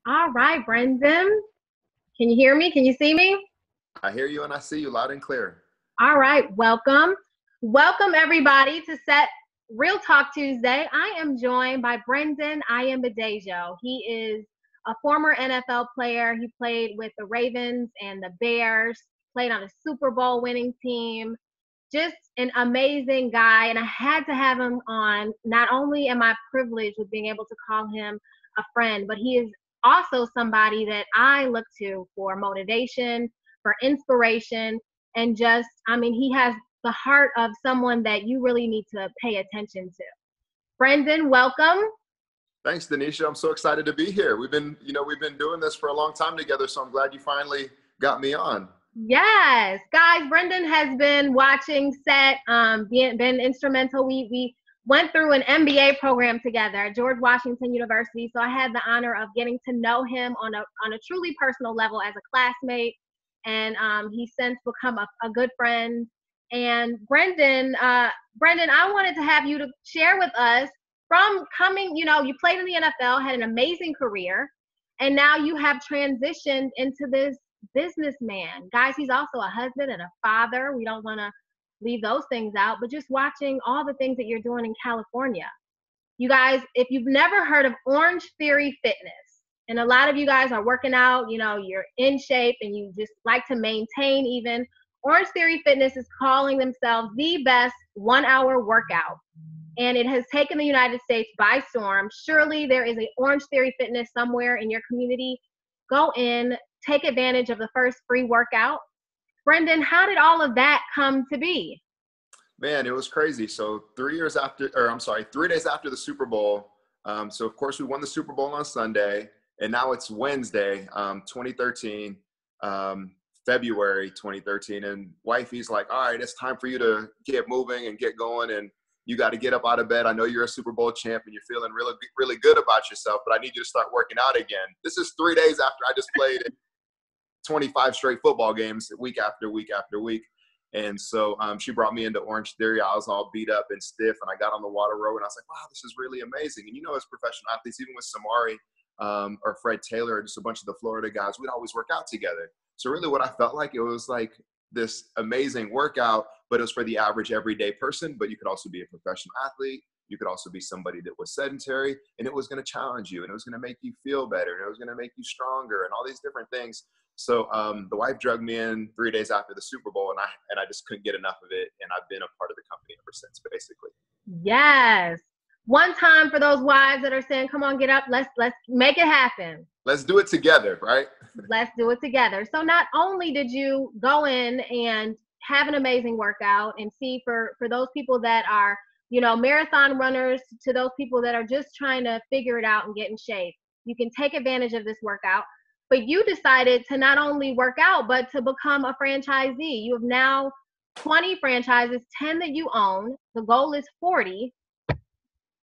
All right, Brendon. Can you hear me? Can you see me? I hear you and I see you loud and clear. All right, welcome. Welcome, everybody, to Set Real Talk Tuesday. I am joined by Brendon Ayanbadejo. He is a former NFL player. He played with the Ravens and the Bears, played on a Super Bowl winning team. Just an amazing guy, and I had to have him on. Not only am I privileged with being able to call him a friend, but he is also somebody that I look to for motivation, for inspiration, and just, he has the heart of someone that you really need to pay attention to. Brendon, welcome. Thanks, Denisha. I'm so excited to be here. We've been doing this for a long time together, so I'm glad you finally got me on. Yes, guys, Brendon has been watching Set, been instrumental. We went through an MBA program together at George Washington University, so I had the honor of getting to know him on a truly personal level as a classmate, and he's since become a good friend. And Brendon, I wanted to have you to share with us from coming, you played in the NFL, had an amazing career, and now you have transitioned into this businessman. Guys, he's also a husband and a father. We don't want to leave those things out, but just watching all the things that you're doing in California. You guys, if you've never heard of Orange Theory Fitness, and a lot of you guys are working out, you're in shape and you just like to maintain even, Orange Theory Fitness is calling themselves the best 1-hour workout. And it has taken the United States by storm. Surely there is an Orange Theory Fitness somewhere in your community. Go in, take advantage of the first free workout. Brendon, how did all of that come to be? Man, it was crazy. So 3 days after the Super Bowl. So of course we won the Super Bowl on Sunday, and now it's Wednesday, 2013, February 2013. And wifey's like, all right, it's time for you to get moving and get going. And you got to get up out of bed. I know you're a Super Bowl champ and you're feeling really, really good about yourself, but I need you to start working out again. This is 3 days after I just played 25 straight football games week after week after week. And so she brought me into Orange Theory. I was all beat up and stiff, and I got on the water row, and I was like, wow, this is really amazing. And as professional athletes, even with Samari or Fred Taylor, or just a bunch of the Florida guys, we'd always work out together. So really what I felt like, it was like this amazing workout, but it was for the average everyday person. But you could also be a professional athlete. You could also be somebody that was sedentary, and it was going to challenge you, and it was going to make you feel better, and it was going to make you stronger, and all these different things. So the wife drugged me in 3 days after the Super Bowl, and I just couldn't get enough of it, and I've been a part of the company ever since, basically. Yes. One time for those wives that are saying, "Come on, get up, let's make it happen. Let's do it together, right?" Let's do it together. So not only did you go in and have an amazing workout, and see for those people that are marathon runners, to those people that are just trying to figure it out and get in shape, you can take advantage of this workout. But you decided to not only work out, but to become a franchisee. You have now 20 franchises, 10 that you own. The goal is 40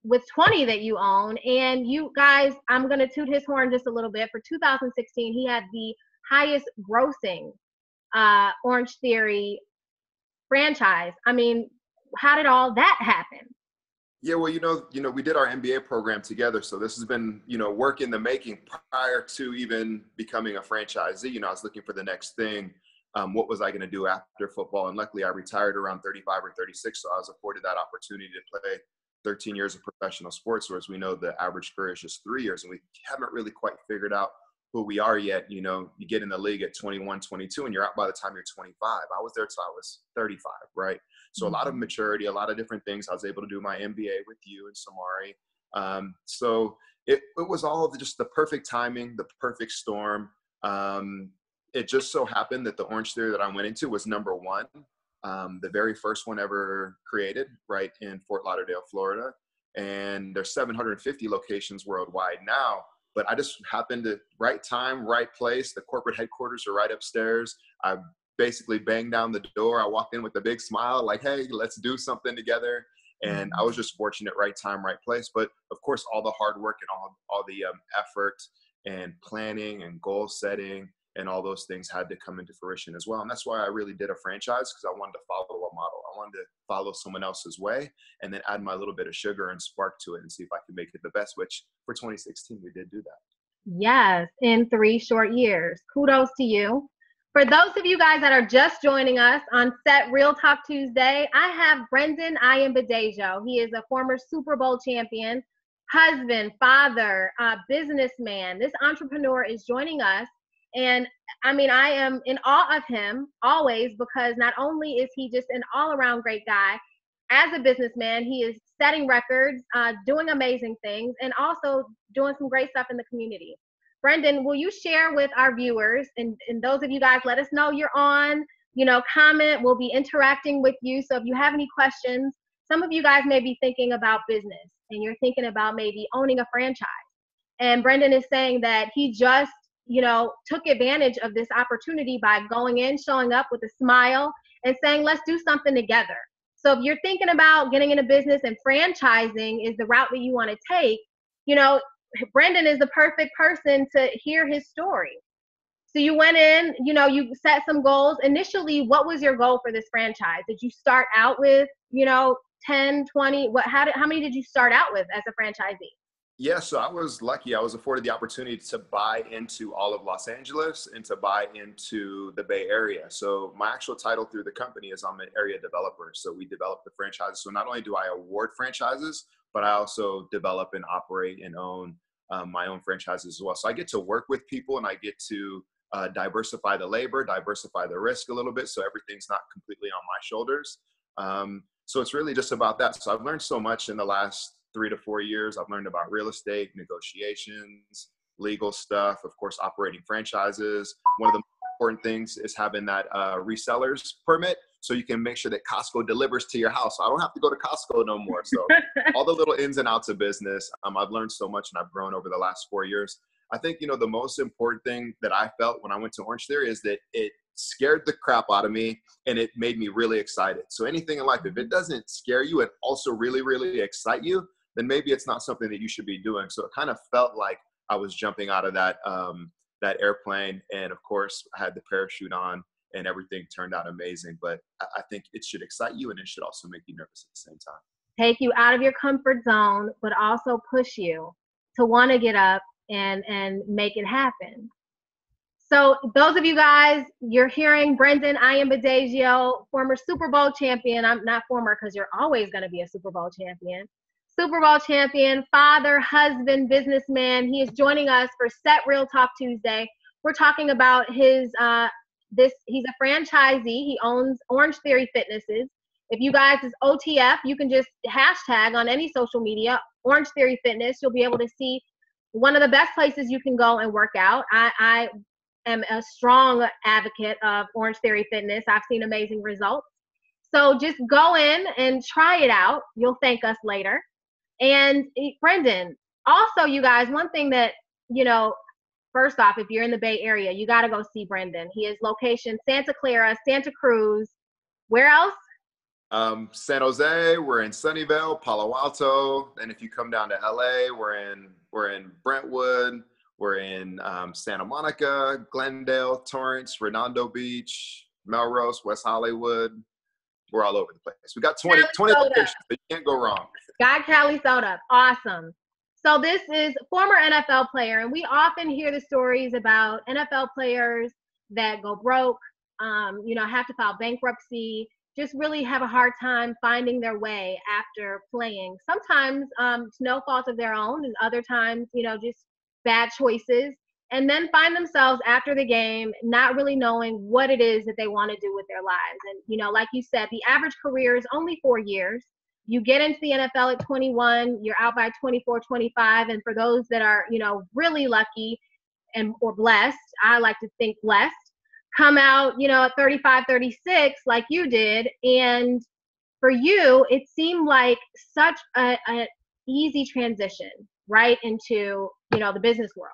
with 20 that you own. And you guys, I'm going to toot his horn just a little bit. For 2016, he had the highest grossing Orange Theory franchise. How did all that happen? Yeah, well, we did our MBA program together. So this has been, work in the making prior to even becoming a franchisee. I was looking for the next thing. What was I going to do after football? And luckily I retired around 35 or 36. So I was afforded that opportunity to play 13 years of professional sports. Whereas we know the average career is just 3 years, and we haven't really quite figured out who we are yet. You get in the league at 21, 22, and you're out by the time you're 25. I was there till I was 35, right? So a lot of maturity, a lot of different things. I was able to do my MBA with you and Samari. So it was all of just the perfect timing, the perfect storm. It just so happened that the Orange Theory that I went into was number one, the very first one ever created, right in Fort Lauderdale, Florida. And there's 750 locations worldwide now. But I just happened to right time, right place. The corporate headquarters are right upstairs. I basically banged down the door. I walked in with a big smile, like, hey, let's do something together. And I was just fortunate, right time, right place. But of course, all the hard work and all the effort and planning and goal setting and all those things had to come into fruition as well. And that's why I really did a franchise, because I wanted to follow a model. I wanted to follow someone else's way and then add my little bit of sugar and spark to it and see if I could make it the best, which for 2016, we did do that. Yes, in 3 short years. Kudos to you. For those of you guys that are just joining us on Set Real Talk Tuesday, I have Brendon Ayanbadejo. He is a former Super Bowl champion, husband, father, businessman. This entrepreneur is joining us. And I mean, I am in awe of him always, because not only is he just an all around great guy, as a businessman, he is setting records, doing amazing things, and also doing some great stuff in the community. Brendon, will you share with our viewers, and those of you guys, let us know you're on, comment. We'll be interacting with you. So if you have any questions, some of you guys may be thinking about business and you're thinking about maybe owning a franchise. And Brendon is saying that he just, took advantage of this opportunity by going in, showing up with a smile and saying, let's do something together. So if you're thinking about getting into business and franchising is the route that you want to take, Brendon is the perfect person to hear his story. So you went in, you set some goals. Initially, what was your goal for this franchise? Did you start out with, 10, 20? How many did you start out with as a franchisee? Yeah, so I was lucky. I was afforded the opportunity to buy into all of Los Angeles and to buy into the Bay Area. So my actual title through the company is I'm an area developer. So we develop the franchises. So not only do I award franchises, but I also develop and operate and own my own franchises as well. So I get to work with people and I get to diversify the labor, diversify the risk a little bit. So everything's not completely on my shoulders. So it's really just about that. So I've learned so much in the last 3 to 4 years. I've learned about real estate, negotiations, legal stuff, of course, operating franchises. One of the important things is having that reseller's permit, so you can make sure that Costco delivers to your house. So I don't have to go to Costco no more. So all the little ins and outs of business, I've learned so much and I've grown over the last 4 years. I think, the most important thing that I felt when I went to Orange Theory is that it scared the crap out of me and it made me really excited. So anything in life, if it doesn't scare you and also really, really excite you, then maybe it's not something that you should be doing. So it kind of felt like I was jumping out of that airplane. And of course, I had the parachute on and everything turned out amazing. But I think it should excite you and it should also make you nervous at the same time. Take you out of your comfort zone, but also push you to want to get up and make it happen. So those of you guys, you're hearing Brendon Ayanbadejo, former Super Bowl champion. I'm not former because you're always going to be a Super Bowl champion. Super Bowl champion, father, husband, businessman. He is joining us for Set Real Talk Tuesday. We're talking about his he's a franchisee. He owns Orange Theory Fitnesses. If you guys is OTF, you can just hashtag on any social media, Orange Theory Fitness. You'll be able to see one of the best places you can go and work out. I am a strong advocate of Orange Theory Fitness. I've seen amazing results. So just go in and try it out. You'll thank us later. And Brendon, also, you guys, one thing that, first off, if you're in the Bay Area, you got to go see Brendon. He is location Santa Clara, Santa Cruz. Where else? San Jose, we're in Sunnyvale, Palo Alto. And if you come down to LA, we're in Brentwood, we're in Santa Monica, Glendale, Torrance, Redondo Beach, Melrose, West Hollywood. We're all over the place. We got 20 locations, so you can't go wrong. Got Cali soda. Awesome. So this is former NFL player, and we often hear the stories about NFL players that go broke, have to file bankruptcy, just really have a hard time finding their way after playing. Sometimes it's no fault of their own, and other times, just bad choices, and then find themselves after the game not really knowing what it is that they want to do with their lives. And, like you said, the average career is only 4 years. You get into the NFL at 21, you're out by 24, 25. And for those that are, really lucky or blessed, I like to think blessed, come out, at 35, 36, like you did. And for you, it seemed like such an easy transition right into, the business world.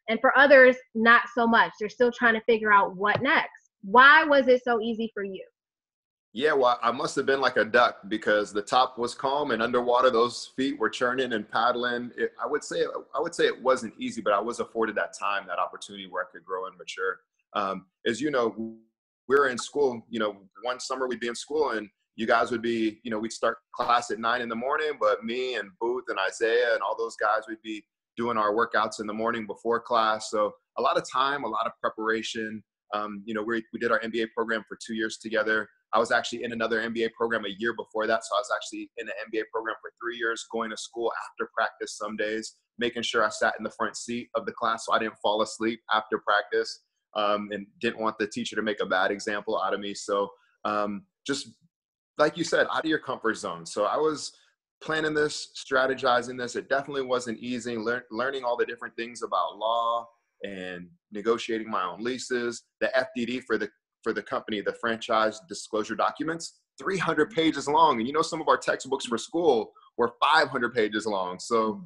And for others, not so much. They're still trying to figure out what next. Why was it so easy for you? Yeah, well, I must have been like a duck because the top was calm and underwater, those feet were churning and paddling. I would say it wasn't easy, but I was afforded that time, that opportunity where I could grow and mature. As you know, we were in school, one summer we'd be in school and you guys would be, we'd start class at 9 in the morning, but me and Booth and Isaiah and all those guys would be doing our workouts in the morning before class. So a lot of time, a lot of preparation. We did our MBA program for 2 years together. I was actually in another MBA program a year before that. So I was actually in an MBA program for 3 years, going to school after practice some days, making sure I sat in the front seat of the class so I didn't fall asleep after practice, and didn't want the teacher to make a bad example out of me. So just like you said, out of your comfort zone. So I was planning this, strategizing this. It definitely wasn't easy, learning all the different things about law and negotiating my own leases. The FDD for the company, the franchise disclosure documents, 300 pages long. And some of our textbooks for school were 500 pages long. So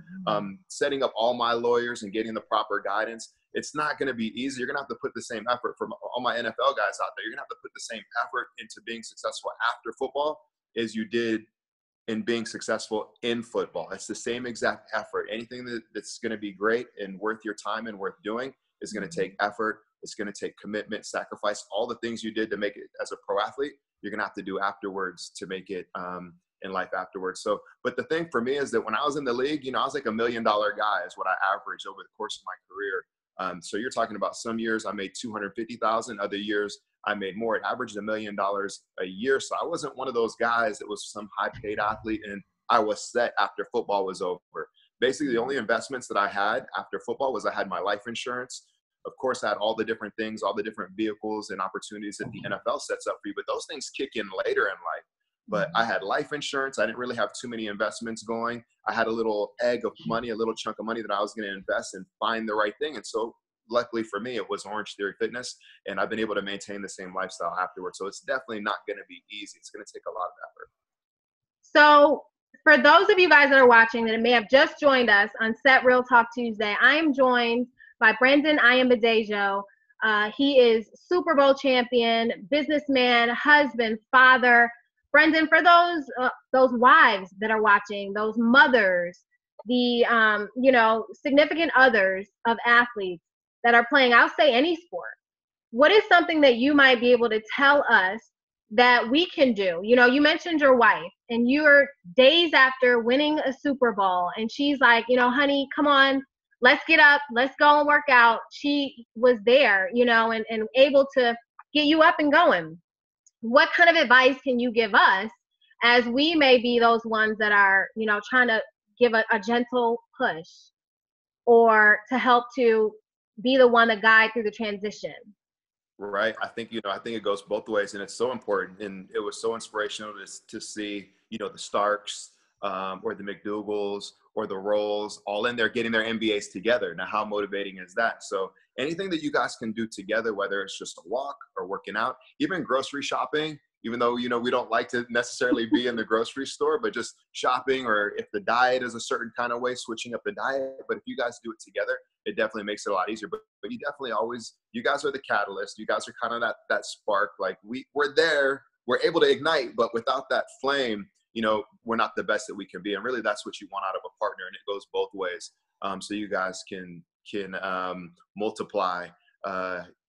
setting up all my lawyers and getting the proper guidance, it's not going to be easy. You're going to have to put the same effort from all my NFL guys out there. You're going to have to put the same effort into being successful after football as you did in being successful in football. It's the same exact effort. Anything that's going to be great and worth your time and worth doing is going to take effort. It's going to take commitment, sacrifice, all the things you did to make it as a pro athlete, you're going to have to do afterwards to make it in life afterwards. So, but the thing for me is that when I was in the league, I was like $1 million guy is what I averaged over the course of my career. So you're talking about some years I made $250,000, other years I made more. It averaged $1 million a year. So I wasn't one of those guys that was some high paid athlete and I was set after football was over. Basically, the only investments that I had after football was I had my life insurance. Of course, I had all the different things, all the different vehicles and opportunities that the NFL sets up for you, but those things kick in later in life. But I had life insurance. I didn't really have too many investments going. I had a little egg of money, a little chunk of money that I was going to invest and find the right thing. And so luckily for me, it was Orange Theory Fitness, and I've been able to maintain the same lifestyle afterwards. So it's definitely not going to be easy. It's going to take a lot of effort. So for those of you guys that are watching that may have just joined us on Set Real Talk Tuesday, I am joined by Brendon Ayanbadejo. He is Super Bowl champion, businessman, husband, father. Brendon, for those wives that are watching, those mothers, the significant others of athletes that are playing, I'll say any sport, what is something that you might be able to tell us that we can do? You mentioned your wife, and you're days after winning a Super Bowl, and she's like, honey, come on, let's get up, let's go and work out. She was there, and able to get you up and going. What kind of advice can you give us as we may be those ones that are, trying to give a gentle push or to help to be the one to guide through the transition? Right. I think it goes both ways, and it's so important. And it was so inspirational to see, the Starks or the McDougals or the Rolls all in there getting their MBAs together. Now, how motivating is that? So anything that you guys can do together, whether it's just a walk or working out, even grocery shopping, even though, we don't like to necessarily be in the grocery store, but just shopping, or if the diet is a certain kind of way, switching up the diet. But if you guys do it together, it definitely makes it a lot easier. But you guys are the catalyst. You guys are kind of that spark. Like we're there, we're able to ignite, but without that flame, we're not the best that we can be. And really that's what you want out of a partner. And it goes both ways. So you guys can multiply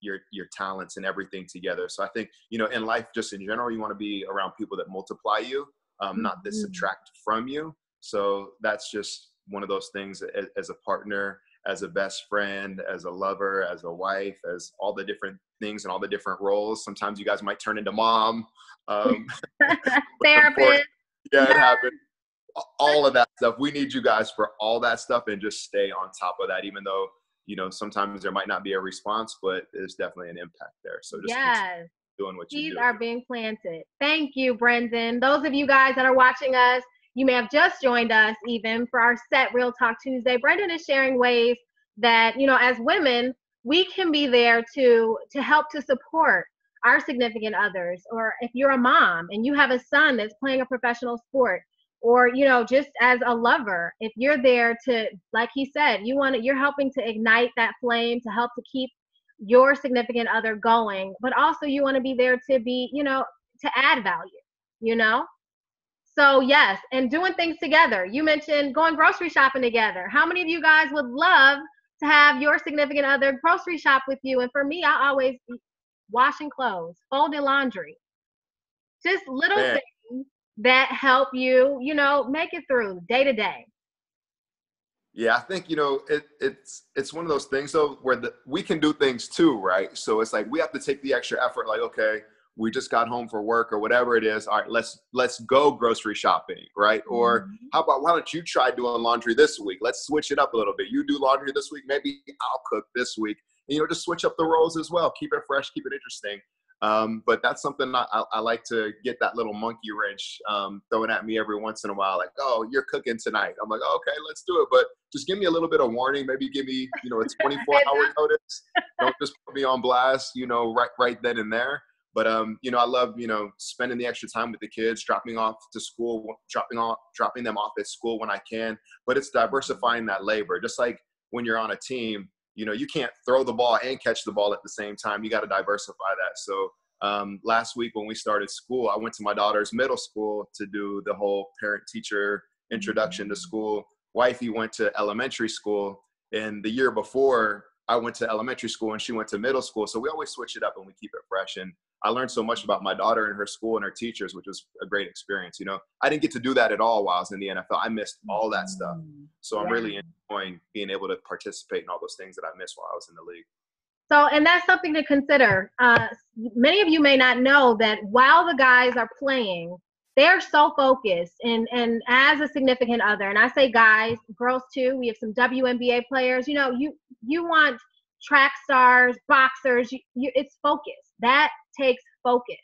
your talents and everything together. So I think, in life, just in general, you want to be around people that multiply you, not that subtract from you. So that's just one of those things as a partner, as a best friend, as a lover, as a wife, as all the different things and all the different roles. Sometimes you guys might turn into mom. Therapist. Yeah, it happened. All of that stuff. We need you guys for all that stuff, and just stay on top of that, even though, sometimes there might not be a response, but there's definitely an impact there. So just doing what you do. Seeds are being planted. Thank you, Brendon. Those of you guys that are watching us, you may have just joined us even for our Set Real Talk Tuesday. Brendon is sharing ways that, as women, we can be there to help to support our significant others. Or if you're a mom and you have a son that's playing a professional sport, or, just as a lover, if you're there to, like he said, you're helping to ignite that flame, to help to keep your significant other going, but also you want to be there to be, to add value, So yes, and doing things together. You mentioned going grocery shopping together. How many of you guys would love to have your significant other grocery shop with you? And for me, I always be washing clothes, folding laundry, just little things that help you, make it through day to day. Yeah, I think, it's one of those things though where we can do things too, right? So it's like we have to take the extra effort. Like, okay, we just got home for work or whatever it is. All right, let's go grocery shopping, right? Or Mhm. how about, why don't you try doing laundry this week? Let's switch it up a little bit. You do laundry this week, maybe I'll cook this week. And, just switch up the roles as well. Keep it fresh, keep it interesting. But that's something I like to get that little monkey wrench thrown at me every once in a while. Like, oh, you're cooking tonight. I'm like, okay, let's do it. But just give me a little bit of warning. Maybe give me, a 24-hour notice. Don't just put me on blast, right then and there. But I love, spending the extra time with the kids, dropping them off at school when I can. But it's diversifying that labor. Just like when you're on a team, you can't throw the ball and catch the ball at the same time. You got to diversify that. So last week when we started school, I went to my daughter's middle school to do the whole parent-teacher introduction to school. Wifey went to elementary school, and the year before I went to elementary school and she went to middle school. So we always switch it up and we keep it fresh. And I learned so much about my daughter and her school and her teachers, which was a great experience. I didn't get to do that at all while I was in the NFL. I missed all that stuff. So I'm really enjoying being able to participate in all those things that I missed while I was in the league. So, and that's something to consider. Many of you may not know that while the guys are playing, they're so focused. And as a significant other, and I say guys, girls too, we have some WNBA players. You want track stars, boxers. It's focus. That takes focus.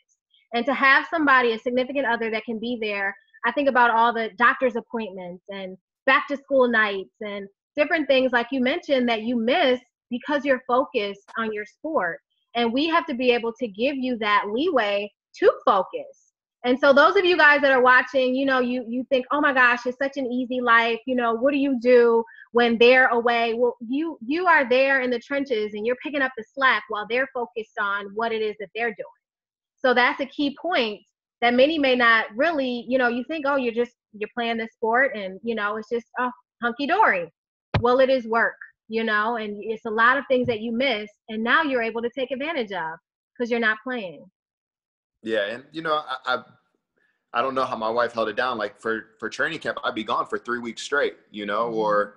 And to have somebody, a significant other, that can be there. I think about all the doctor's appointments and back to school nights and different things like you mentioned that you miss because you're focused on your sport. And we have to be able to give you that leeway to focus. And so those of you guys that are watching, you think, oh my gosh, it's such an easy life. What do you do when they're away? Well, you are there in the trenches and you're picking up the slack while they're focused on what it is that they're doing. So that's a key point that many may not really, you think, oh, you're playing this sport and, it's just hunky-dory. Well, it is work, and it's a lot of things that you miss. And now you're able to take advantage of because you're not playing. Yeah. And, I don't know how my wife held it down. Like for training camp, I'd be gone for 3 weeks straight, or,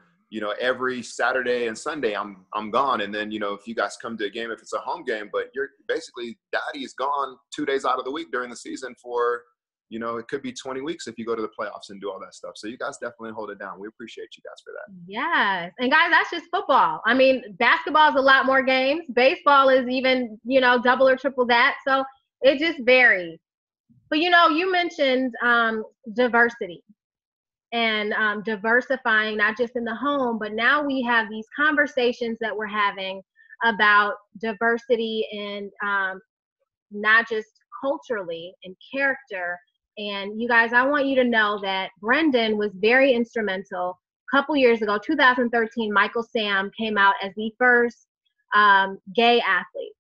every Saturday and Sunday I'm gone. And then, if you guys come to a game, if it's a home game, but you're basically daddy is gone 2 days out of the week during the season for, it could be 20 weeks if you go to the playoffs and do all that stuff. So you guys definitely hold it down. We appreciate you guys for that. Yes. And guys, that's just football. I mean, basketball is a lot more games. Baseball is even, double or triple that. So it just varies. But, you mentioned diversity and diversifying, not just in the home, but now we have these conversations that we're having about diversity and not just culturally and character. And you guys, I want you to know that Brendon was very instrumental. A couple years ago, 2013, Michael Sam came out as the first gay athlete.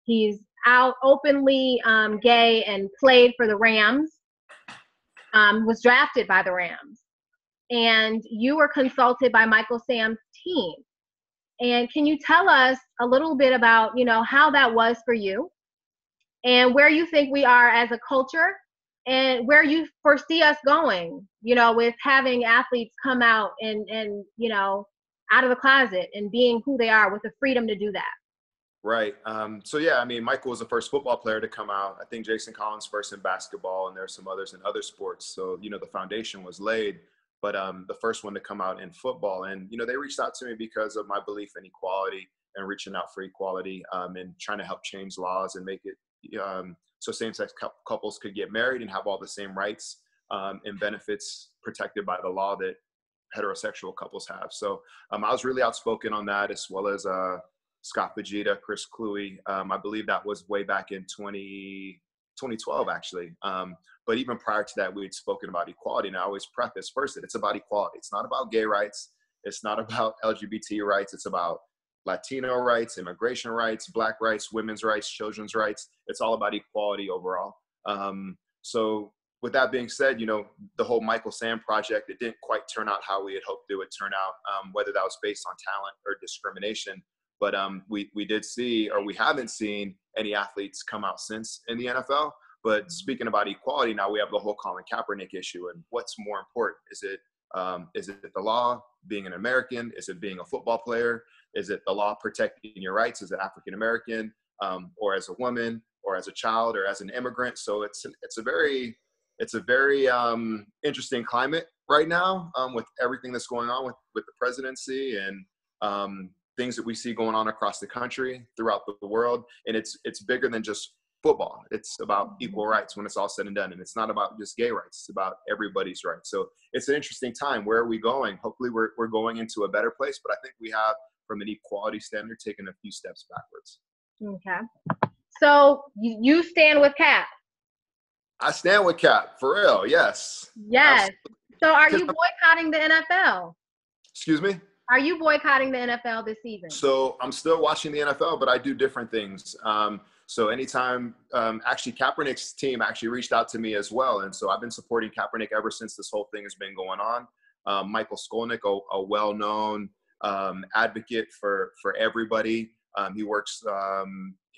He's out openly gay and played for the Rams, was drafted by the Rams. And you were consulted by Michael Sam's team. And can you tell us a little bit about, how that was for you and where you think we are as a culture and where you foresee us going, with having athletes come out and out of the closet and being who they are with the freedom to do that? Right. So, yeah, I mean, Michael was the first football player to come out. I think Jason Collins first in basketball, and there's some others in other sports. So, the foundation was laid. But the first one to come out in football. And, they reached out to me because of my belief in equality and reaching out for equality and trying to help change laws and make it so same-sex couples could get married and have all the same rights and benefits protected by the law that heterosexual couples have. So I was really outspoken on that, as well as Scott Fajita, Chris Cluey. I believe that was way back in 2012, actually. But even prior to that, we had spoken about equality. And I always preface first that it's about equality. It's not about gay rights. It's not about LGBT rights. It's about Latino rights, immigration rights, Black rights, women's rights, children's rights. It's all about equality overall. So with that being said, the whole Michael Sam project, it didn't quite turn out how we had hoped it would turn out, whether that was based on talent or discrimination. But we did see, or we haven't seen any athletes come out since in the NFL. But speaking about equality, now we have the whole Colin Kaepernick issue. And what's more important? Is it Is it the law, being an American? Is it being a football player? Is it the law protecting your rights as an African American, or as a woman, or as a child, or as an immigrant? So it's a very interesting climate right now, with everything that's going on with the presidency and things that we see going on across the country, throughout the world. And it's bigger than just football. It's about equal rights when it's all said and done. And it's not about just gay rights. It's about everybody's rights. So it's an interesting time. Where are we going? Hopefully we're going into a better place, but I think we have, from an equality standard, taken a few steps backwards. Okay. So you stand with Cap? I stand with Cap, for real. Yes. Yes. Absolutely. So are you boycotting the NFL? Excuse me? Are you boycotting the NFL this season? So I'm still watching the NFL, but I do different things. So anytime, actually Kaepernick's team actually reached out to me as well. And so I've been supporting Kaepernick ever since this whole thing has been going on. Michael Skolnick, a well-known advocate for everybody. He works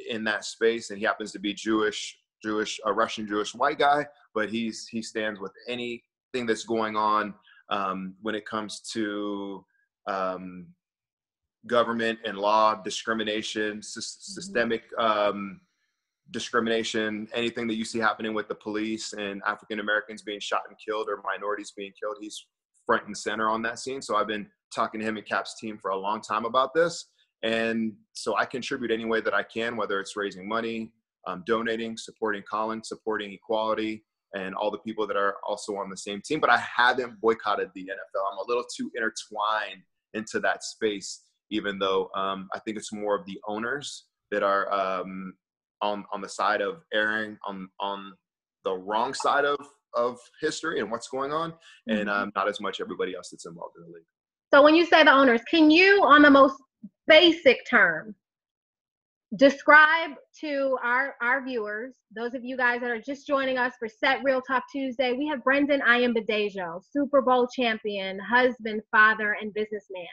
in that space, and he happens to be a Russian Jewish white guy, but he stands with anything that's going on when it comes to government and law, discrimination, systemic discrimination, anything that you see happening with the police and African Americans being shot and killed, or minorities being killed. He's front and center on that scene. So I've been talking to him and Cap's team for a long time about this. And so I contribute any way that I can, whether it's raising money, donating, supporting Colin, supporting equality, and all the people that are also on the same team. But I haven't boycotted the NFL. I'm a little too intertwined into that space, even though I think it's more of the owners that are on the side of erring on the wrong side of history and what's going on, and not as much everybody else that's involved in the league. So when you say the owners, can you, on the most basic term, describe to our viewers, those of you guys that are just joining us for Set Real Talk Tuesday, we have Brendon Ayanbadejo, Super Bowl champion, husband, father, and businessman.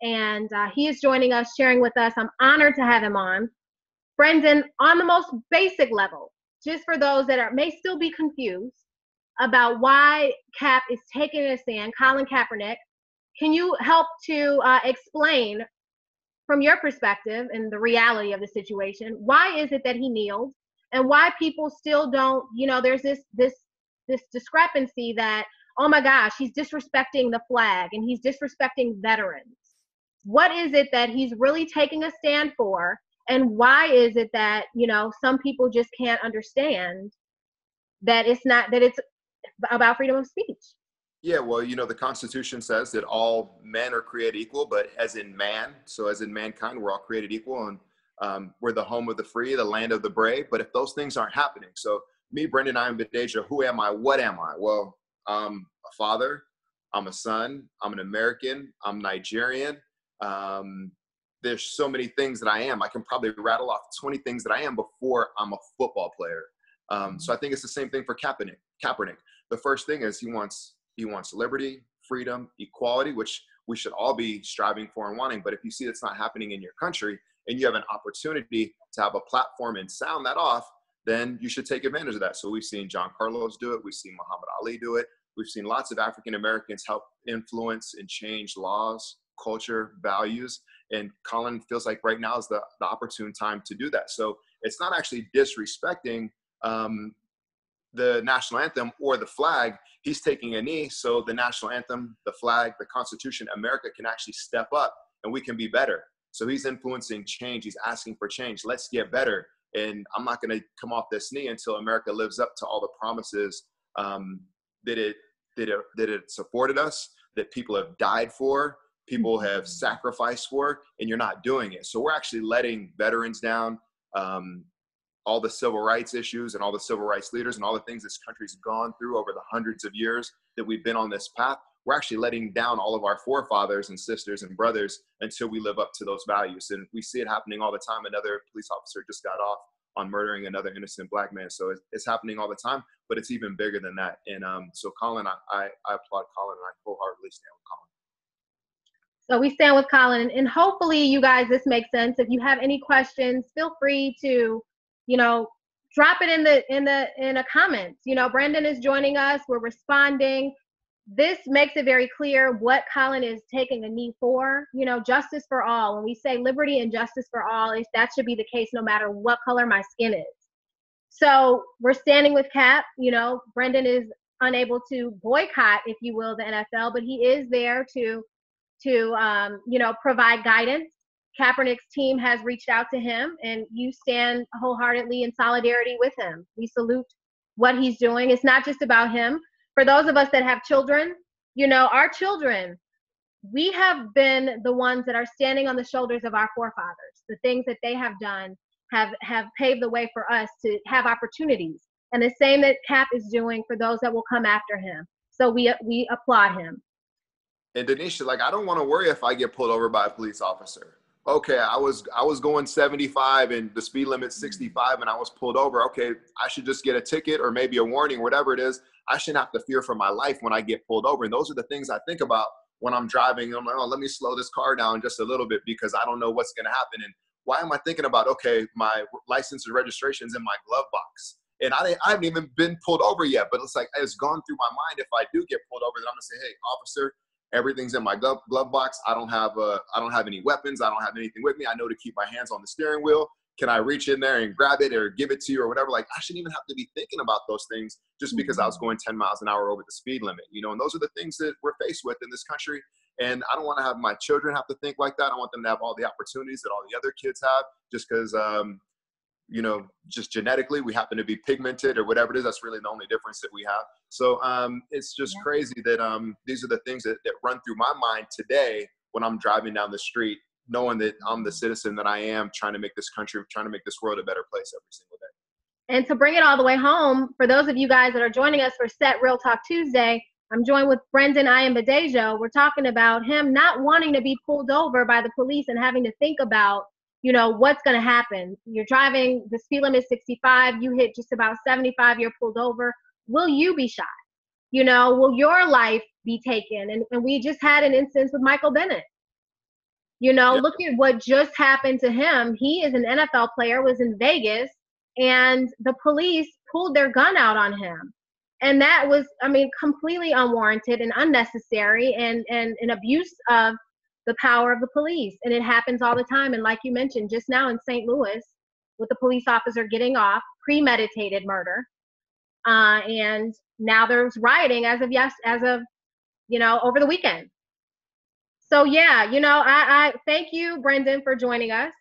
And he is joining us, sharing with us. I'm honored to have him on. Brendon, on the most basic level, just for those that may still be confused about why Cap is taking a stand, Colin Kaepernick, can you help to explain, from your perspective and the reality of the situation, why is it that he kneeled, and why people still don't, there's this discrepancy that, oh my gosh, he's disrespecting the flag and he's disrespecting veterans. What is it that he's really taking a stand for, and why is it that, some people just can't understand that it's about freedom of speech? Yeah, well, the Constitution says that all men are created equal, but as in man, so as in mankind, we're all created equal, and we're the home of the free, the land of the brave. But if those things aren't happening, so me, Brendon Ayanbadejo, who am I? What am I? Well, I'm a father, I'm a son, I'm an American, I'm Nigerian. There's so many things that I am. I can probably rattle off 20 things that I am before I'm a football player. So I think it's the same thing for Kaepernick. The first thing is he wants liberty, freedom, equality, which we should all be striving for and wanting. But if you see it's not happening in your country, and you have an opportunity to have a platform and sound that off, then you should take advantage of that. So we've seen John Carlos do it. We've seen Muhammad Ali do it. We've seen lots of African Americans help influence and change laws, culture, values. And Colin feels like right now is the opportune time to do that. So it's not actually disrespecting the national anthem or the flag. He's taking a knee so the national anthem, the flag, the Constitution, America can actually step up and we can be better. So he's influencing change. He's asking for change. Let's get better. And I'm not going to come off this knee until America lives up to all the promises that it supported us, that people have died for, people have sacrificed for, and you're not doing it. So we're actually letting veterans down, all the civil rights issues and all the civil rights leaders and all the things this country's gone through over the hundreds of years that we've been on this path. We're actually letting down all of our forefathers and sisters and brothers until we live up to those values. And we see it happening all the time. Another police officer just got off on murdering another innocent Black man. So it's happening all the time, but it's even bigger than that. And so Colin, I applaud Colin, and I wholeheartedly stand with Colin. So we stand with Colin, and hopefully you guys, this makes sense. If you have any questions, feel free to, drop it in the comments. Brendon is joining us. We're responding. this makes it very clear what Colin is taking a knee for. You know, justice for all. When we say liberty and justice for all, that should be the case no matter what color my skin is. So we're standing with Cap. You know, Brendon is unable to boycott, if you will, the NFL, but he is there to you know, provide guidance. Kaepernick's team has reached out to him, and you stand wholeheartedly in solidarity with him. We salute what he's doing. It's not just about him. For those of us that have children, you know, our children, we have been the ones that are standing on the shoulders of our forefathers. The things that they have done have paved the way for us to have opportunities. And the same that Cap is doing for those that will come after him. So we applaud him. And Denisha, like, I don't want to worry if I get pulled over by a police officer. Okay, I was going 75 and the speed limit's 65 and I was pulled over. Okay, I should just get a ticket or maybe a warning, whatever it is. I shouldn't have to fear for my life when I get pulled over. And those are the things I think about when I'm driving. I'm like, oh, let me slow this car down just a little bit because I don't know what's going to happen. And why am I thinking about, okay, my license and registration's in my glove box. And I haven't even been pulled over yet, but it's like, it's gone through my mind. If I do get pulled over, then I'm gonna say, hey, officer, everything's in my glove box. I don't have any weapons. I don't have anything with me. I know to keep my hands on the steering wheel. Can I reach in there and grab it or give it to you or whatever? Like, I shouldn't even have to be thinking about those things just because I was going 10 miles an hour over the speed limit, you know, and those are the things that we're faced with in this country. And I don't want to have my children have to think like that. I want them to have all the opportunities that all the other kids have just because, you know, just genetically we happen to be pigmented or whatever it is. That's really the only difference that we have. So it's just crazy that these are the things that run through my mind today when I'm driving down the street, knowing that I'm the citizen that I am, trying to make this country, trying to make this world a better place every single day. And to bring it all the way home, for those of you guys that are joining us for Set Real Talk Tuesday, I'm joined with Brendon Ayanbadejo. We're talking about him not wanting to be pulled over by the police and having to think about, you know, what's going to happen. You're driving, the speed limit is 65, you hit just about 75, you're pulled over. Will you be shot? You know, will your life be taken? And we just had an instance with Michael Bennett. You know, look at what just happened to him. He is an NFL player, was in Vegas, and the police pulled their gun out on him. And that was, I mean, completely unwarranted and unnecessary and an abuse of the power of the police. And it happens all the time. And like you mentioned, just now in St. Louis, with the police officer getting off, premeditated murder. And now there's rioting as of, you know, over the weekend. So yeah, you know, I thank you, Brendon, for joining us.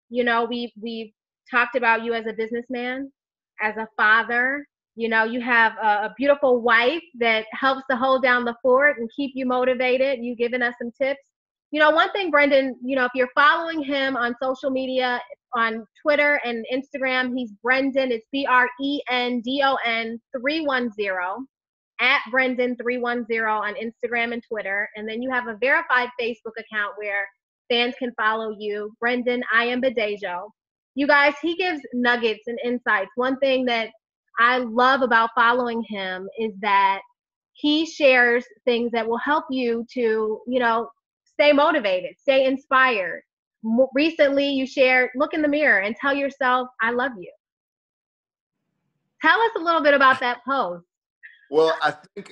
You know, we've talked about you as a businessman, as a father. You know, you have a beautiful wife that helps to hold down the fort and keep you motivated. You've given us some tips. You know, one thing, Brendon, you know, if you're following him on social media, on Twitter and Instagram, he's Brendon. It's BRENDON 310 at Brendon 310 on Instagram and Twitter. And then you have a verified Facebook account where fans can follow you, Brendon Ayanbadejo. You guys, he gives nuggets and insights. One thing that I love about following him is that he shares things that will help you to, you know, stay motivated, stay inspired. Recently, you shared, look in the mirror and tell yourself, I love you. Tell us a little bit about that post. Well, I think,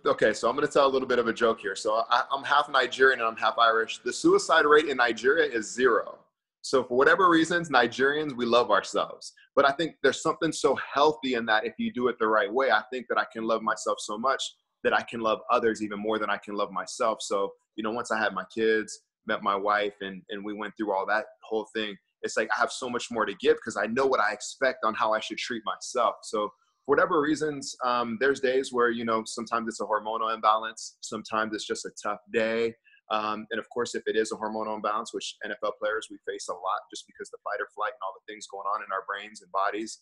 okay, so I'm going to tell a little bit of a joke here. So I'm half Nigerian and I'm half Irish. The suicide rate in Nigeria is 0. So for whatever reasons, Nigerians, we love ourselves. But I think there's something so healthy in that if you do it the right way. I think that I can love myself so much that I can love others even more than I can love myself. So, you know, once I had my kids, met my wife, and we went through all that whole thing, it's like I have so much more to give because I know what I expect on how I should treat myself. So for whatever reasons, there's days where, you know, sometimes it's a hormonal imbalance. Sometimes it's just a tough day. And of course, if it is a hormonal imbalance, which NFL players, we face a lot just because the fight or flight and all the things going on in our brains and bodies,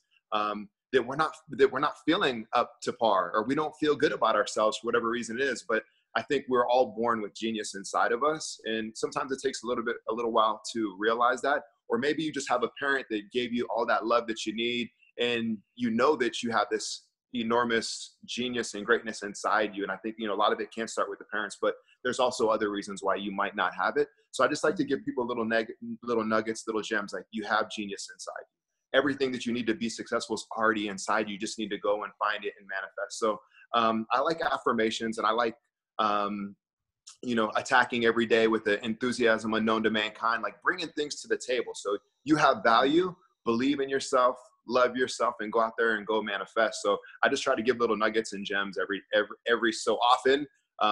that we're not feeling up to par, or we don't feel good about ourselves for whatever reason it is. But I think we're all born with genius inside of us. And sometimes it takes a little while to realize that, or maybe you just have a parent that gave you all that love that you need. And you know that you have this enormous genius and greatness inside you. And I think, you know, a lot of it can start with the parents, but there's also other reasons why you might not have it. So I just like to give people little nuggets, little gems, like you have genius inside you. Everything that you need to be successful is already inside you. You just need to go and find it and manifest. So I like affirmations, and I like, attacking every day with the enthusiasm unknown to mankind, like bringing things to the table. So you have value, believe in yourself, love yourself, and go out there and go manifest. So I just try to give little nuggets and gems every so often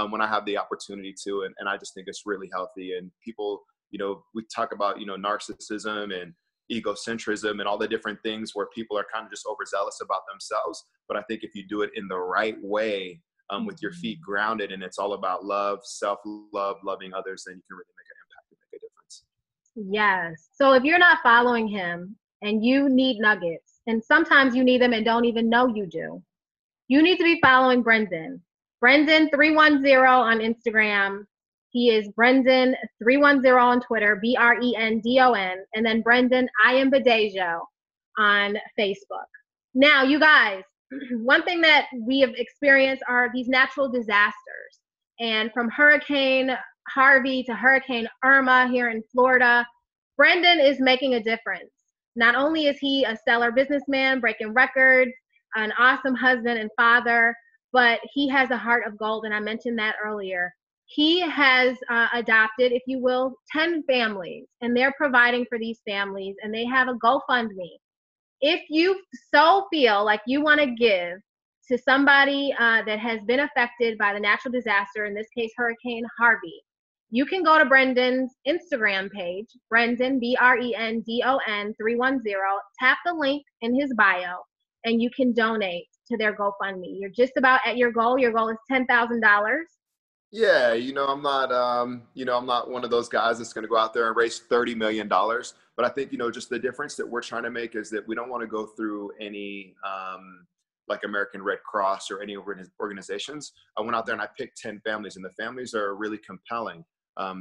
when I have the opportunity to. And I just think it's really healthy. And people, we talk about, narcissism and egocentrism and all the different things where people are kind of just overzealous about themselves. But I think if you do it in the right way, with your feet grounded, and it's all about love, self-love, loving others, then you can really make an impact and make a difference. Yes. So if you're not following him and you need nuggets, and sometimes you need them and don't even know you do, you need to be following Brendon. Brendon310 on Instagram. He is Brendon310 on Twitter, Brendon, and then Brendon Ayanbadejo on Facebook. Now, you guys, one thing that we have experienced are these natural disasters. And from Hurricane Harvey to Hurricane Irma here in Florida, Brendon is making a difference. Not only is he a stellar businessman, breaking records, an awesome husband and father, but he has a heart of gold, and I mentioned that earlier. He has adopted, if you will, 10 families, and they're providing for these families, and they have a GoFundMe. If you so feel like you want to give to somebody that has been affected by the natural disaster, in this case, Hurricane Harvey, you can go to Brendon's Instagram page, Brendon, Brendon 310, tap the link in his bio, and you can donate to their GoFundMe. You're just about at your goal. Your goal is $10,000. Yeah, I'm not one of those guys that's going to go out there and raise $30 million. But I think, just the difference that we're trying to make is that we don't want to go through any like American Red Cross or any organizations. I went out there and I picked 10 families, and the families are really compelling.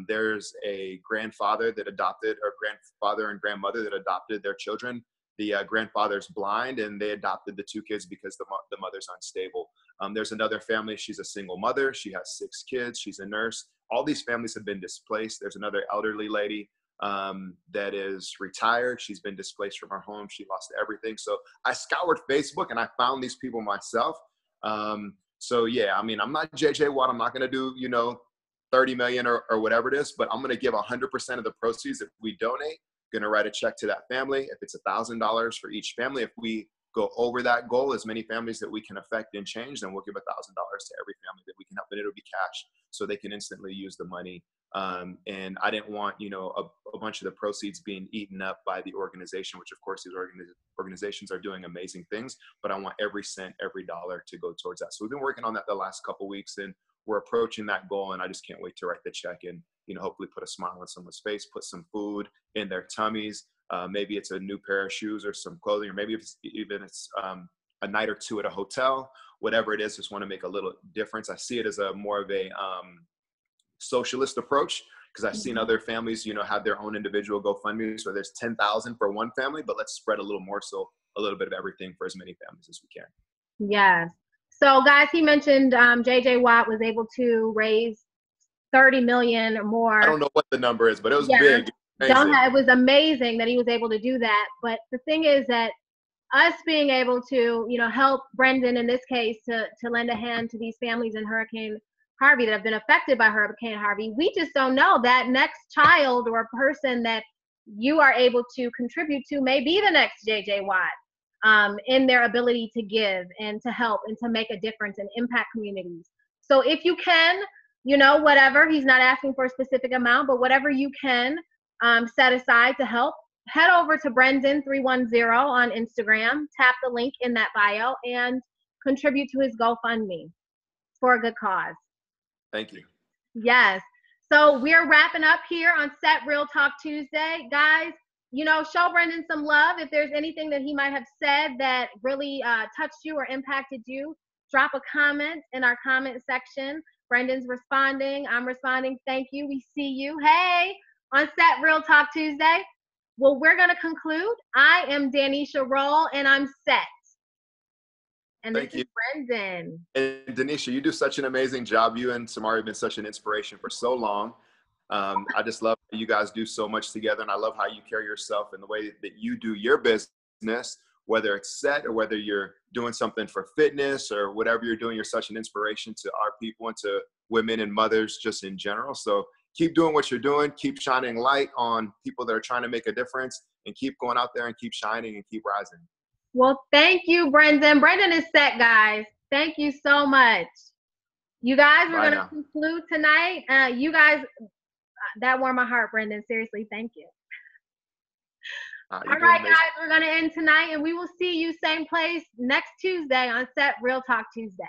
There's a grandfather that adopted, or grandfather and grandmother that adopted their children. The grandfather's blind, and they adopted the 2 kids because the mother's unstable. There's another family. She's a single mother. She has 6 kids. She's a nurse. All these families have been displaced. There's another elderly lady that is retired. She's been displaced from her home. She lost everything. So I scoured Facebook and I found these people myself. So yeah, I'm not JJ Watt. I'm not going to do, 30 million or whatever it is, but I'm going to give 100% of the proceeds if we donate. Going to write a check to that family. If it's $1,000 for each family, if we go over that goal, as many families that we can affect and change, then we'll give $1,000 to every family that we can help, and it'll be cash, so they can instantly use the money. And I didn't want, a bunch of the proceeds being eaten up by the organization, which of course these organizations are doing amazing things, but I want every cent, every dollar to go towards that. So we've been working on that the last couple of weeks, and we're approaching that goal, and I just can't wait to write the check and, hopefully put a smile on someone's face, put some food in their tummies. Maybe it's a new pair of shoes or some clothing, or maybe it's a night or two at a hotel, whatever it is. Just want to make a little difference. I see it as a more of a socialist approach, because I've seen other families, have their own individual GoFundMe. So there's 10,000 for one family, but let's spread a little more, so a little bit of everything for as many families as we can. Yes. So guys, he mentioned JJ Watt was able to raise 30 million or more. I don't know what the number is, but it was big. It was amazing that he was able to do that. But the thing is that us being able to, help Brendon in this case to lend a hand to these families in Hurricane Harvey that have been affected by Hurricane Harvey, we just don't know that next child or person that you are able to contribute to may be the next JJ Watt in their ability to give and to help and to make a difference and impact communities. So if you can, whatever, he's not asking for a specific amount, but whatever you can set aside to help, head over to Brendon310 on Instagram, tap the link in that bio, and contribute to his GoFundMe for a good cause. Thank you. Yes. So we're wrapping up here on Set Real Talk Tuesday. Guys, show Brendon some love. If there's anything that he might have said that really touched you or impacted you, drop a comment in our comment section. Brendon's responding. I'm responding. Thank you. We see you. Hey, on Set Real Talk Tuesday. Well, we're going to conclude. I am Danisha Roll, and I'm set. And this is Brendon. And Danisha, you do such an amazing job. You and Samari have been such an inspiration for so long. I just love how you guys do so much together, and I love how you carry yourself and the way that you do your business whether it's set or whether you're doing something for fitness or whatever you're doing, you're such an inspiration to our people and to women and mothers just in general. So keep doing what you're doing, keep shining light on people that are trying to make a difference, and keep going out there and keep shining and keep rising. Well, thank you, Brendon. Brendon is set, guys. Thank you so much. You guys, we're going to conclude tonight. You guys, that warmed my heart, Brendon. Seriously, thank you. All right, guys, we're going to end tonight, and we will see you same place next Tuesday on Set Real Talk Tuesday.